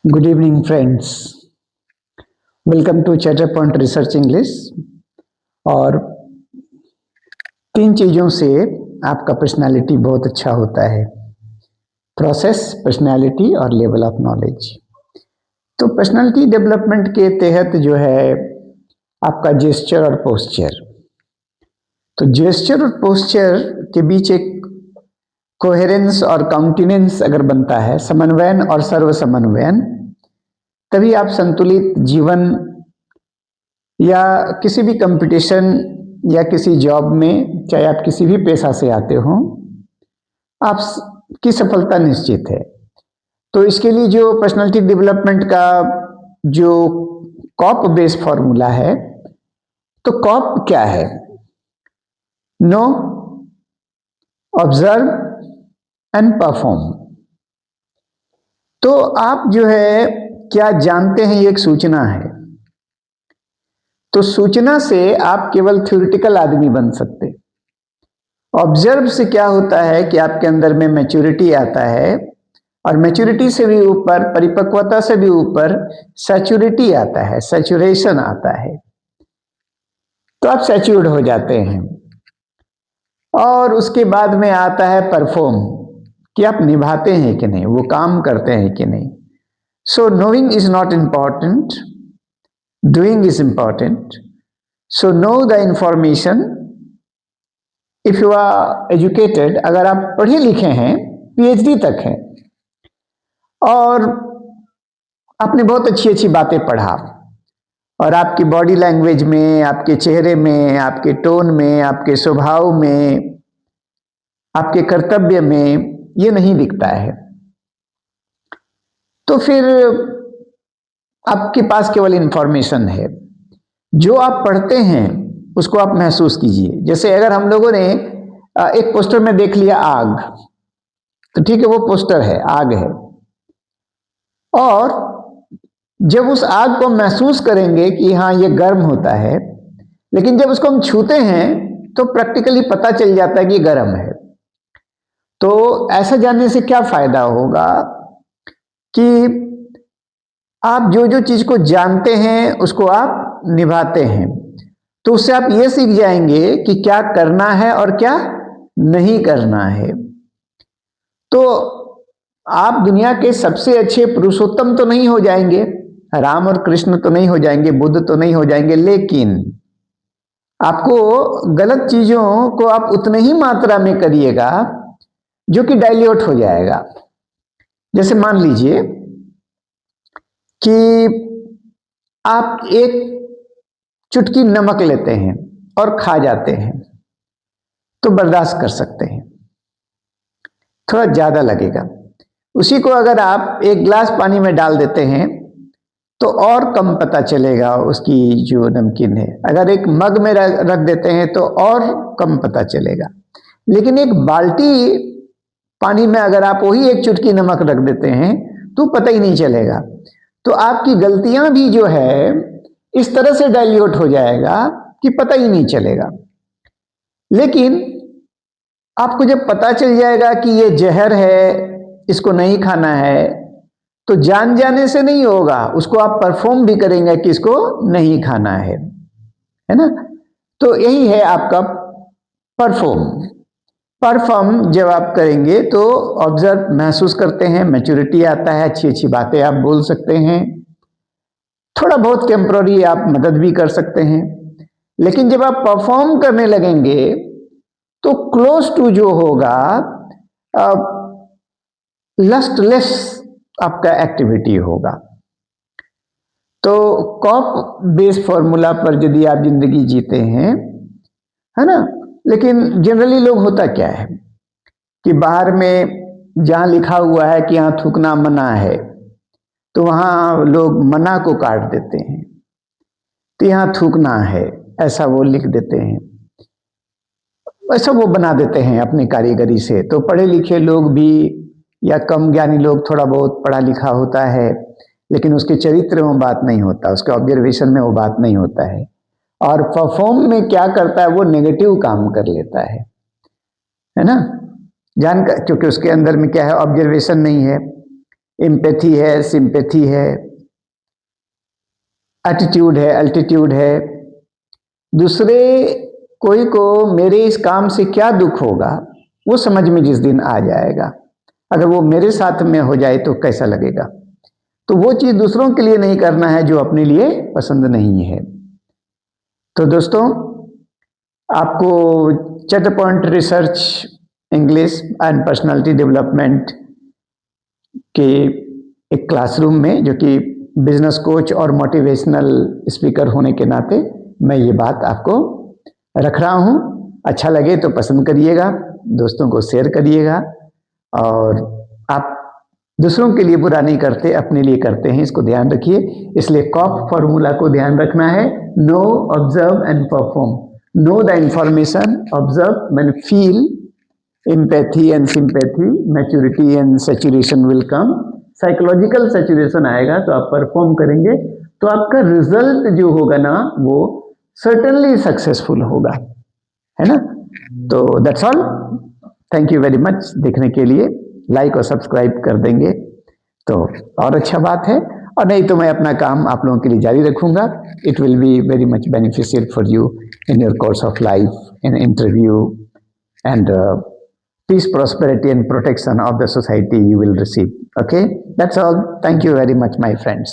Good evening friends. Welcome to Chatter Point Research English. और तीन चीज़ों से आपका पर्सनालिटी बहुत अच्छा होता है: प्रोसेस, पर्सनालिटी और लेवल ऑफ नॉलेज। तो पर्सनालिटी डेवलपमेंट के तहत जो है आपका जेस्चर और पोस्चर। तो जेस्चर और पोस्चर के बीच एक कोहेरेंस और काउंटिनेंस अगर बनता है, समन्वयन और सर्व समन्वयन, तभी आप संतुलित जीवन या किसी भी कंपटीशन या किसी जॉब में, चाहे आप किसी भी पेशा से आते हो, आपकी सफलता निश्चित है। तो इसके लिए जो पर्सनालिटी डेवलपमेंट का जो कॉप बेस फॉर्मूला है, तो कॉप क्या है? Know, observe and perform. तो आप जो है क्या जानते हैं, ये एक सूचना है। तो सूचना से आप केवल थ्योरेटिकल आदमी बन सकते। ऑब्जर्व से क्या होता है कि आपके अंदर में मैच्योरिटी आता है, और मैच्योरिटी से भी ऊपर, परिपक्वता से भी ऊपर सैचुरिटी आता है, सैचुरेशन आता है। तो आप सैच्योर्ड हो जाते हैं। और उसके बाद में आता है परफॉर्म, कि आप निभाते हैं कि नहीं, वो काम करते हैं कि नहीं। So knowing is not important, doing is important. So know the information. If you are educated, अगर आप पढ़े लिखे हैं, पीएचडी तक हैं, और आपने बहुत अच्छी अच्छी बातें पढ़ा, और आपकी बॉडी लैंग्वेज में, आपके चेहरे में, आपके टोन में, आपके स्वभाव में, आपके कर्तव्य में ये नहीं दिखता है, तो फिर आपके पास केवल इंफॉर्मेशन है। जो आप पढ़ते हैं उसको आप महसूस कीजिए। जैसे अगर हम लोगों ने एक पोस्टर में देख लिया आग, तो ठीक है, वो पोस्टर है, आग है, और जब उस आग को महसूस करेंगे कि हाँ ये गर्म होता है, लेकिन जब उसको हम छूते हैं तो प्रैक्टिकली पता चल जाता है कि गर्म है। तो ऐसा जानने से क्या फायदा होगा कि आप जो जो चीज को जानते हैं उसको आप निभाते हैं। तो उससे आप ये सीख जाएंगे कि क्या करना है और क्या नहीं करना है। तो आप दुनिया के सबसे अच्छे पुरुषोत्तम तो नहीं हो जाएंगे, राम और कृष्ण तो नहीं हो जाएंगे, बुद्ध तो नहीं हो जाएंगे, लेकिन आपको गलत चीजों को आप उतने ही मात्रा में करिएगा जो कि डाइल्यूट हो जाएगा। जैसे मान लीजिए कि आप एक चुटकी नमक लेते हैं और खा जाते हैं, तो बर्दाश्त कर सकते हैं, थोड़ा ज्यादा लगेगा। उसी को अगर आप एक गिलास पानी में डाल देते हैं तो और कम पता चलेगा उसकी जो नमकीन है। अगर एक मग में रख देते हैं तो और कम पता चलेगा। लेकिन एक बाल्टी पानी में अगर आप वही एक चुटकी नमक रख देते हैं तो पता ही नहीं चलेगा। तो आपकी गलतियां भी जो है इस तरह से डाइल्यूट हो जाएगा कि पता ही नहीं चलेगा। लेकिन आपको जब पता चल जाएगा कि ये जहर है, इसको नहीं खाना है, तो जान जाने से नहीं होगा, उसको आप परफॉर्म भी करेंगे कि इसको नहीं खाना है ना। तो यही है आपका परफॉर्म जब आप करेंगे तो ऑब्जर्व, महसूस करते हैं, मैच्योरिटी आता है, अच्छी अच्छी बातें आप बोल सकते हैं, थोड़ा बहुत टेम्पररी आप मदद भी कर सकते हैं। लेकिन जब आप परफॉर्म करने लगेंगे तो क्लोज टू जो होगा लस्टलेस आपका एक्टिविटी होगा। तो कॉप बेस फॉर्मूला पर यदि आप जिंदगी जीते हैं, है ना। लेकिन जनरली लोग होता क्या है कि बाहर में जहां लिखा हुआ है कि यहां थूकना मना है, तो वहां लोग मना को काट देते हैं, तो यहां थूकना है ऐसा वो लिख देते हैं, ऐसा वो बना देते हैं अपनी कारीगरी से। तो पढ़े लिखे लोग भी या कम ज्ञानी लोग, थोड़ा बहुत पढ़ा लिखा होता है लेकिन उसके चरित्र में बात नहीं होता, उसके ऑब्जर्वेशन में वो बात नहीं होता है, और परफॉर्म में क्या करता है, वो नेगेटिव काम कर लेता है ना। जानकर, क्योंकि उसके अंदर में क्या है, ऑब्जर्वेशन नहीं है, एम्पैथी है, सिंपैथी है, एटीट्यूड है, अल्टीट्यूड है। दूसरे कोई को मेरे इस काम से क्या दुख होगा वो समझ में जिस दिन आ जाएगा, अगर वो मेरे साथ में हो जाए तो कैसा लगेगा। तो वो चीज दूसरों के लिए नहीं करना है जो अपने लिए पसंद नहीं है। तो दोस्तों, आपको चट point Research English and personality development के एक क्लासरूम में, जो कि बिजनेस कोच और मोटिवेशनल स्पीकर होने के नाते मैं ये बात आपको रख रहा हूँ। अच्छा लगे तो पसंद करिएगा, दोस्तों को शेयर करिएगा, और आप दूसरों के लिए बुरा नहीं करते, अपने लिए करते हैं, इसको ध्यान रखिए। इसलिए कॉप फॉर्मूला को ध्यान रखना है। Know, observe and perform. Know the information, observe and feel, empathy and sympathy, maturity and saturation will come. Psychological saturation आएगा तो आप परफॉर्म करेंगे, तो आपका रिजल्ट जो होगा ना वो सर्टेनली सक्सेसफुल होगा, है ना। तो that's all, thank you very much देखने के लिए। लाइक और सब्सक्राइब कर देंगे तो और अच्छा बात है, और नहीं तो मैं अपना काम आप लोगों के लिए जारी रखूंगा। It will be very much beneficial for you in your course of life, in interview and peace, prosperity and protection of the society you will receive. Okay, that's all. Thank you very much, my friends.